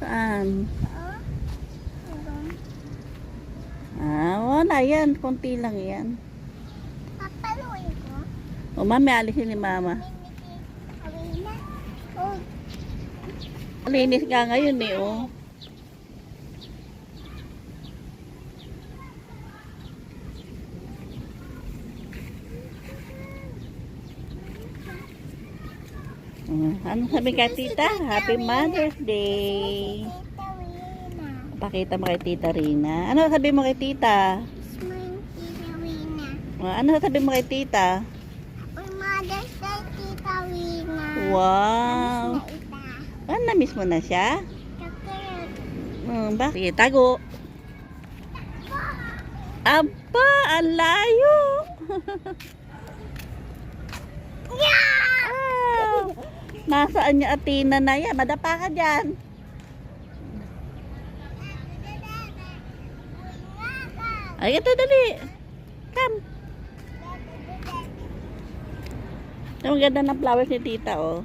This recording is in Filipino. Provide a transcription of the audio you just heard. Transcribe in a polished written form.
Saan? Wala yan. Konti lang yan. Papaluin ko. O, mami, alisin ni mama. Linis ka ngayon eh, oh. Ano sabi kay tita? Happy Mother's Day. Tita Wina. Pakita mo kay tita Rina. Ano sabi mo kay tita? Smile, Tita Wina. Ano sabi mo kay tita? Happy Mother's Day, Tita Wina. Wow. Na ita. Na-miss mo na siya? Chocolate. Bakit? Sige, tago. Aba, ang layo. Nasaan niya Athena na yan? Madapa ka dyan. Ay, ito dali. Come. Ang ganda ng flowers ni tita, oh.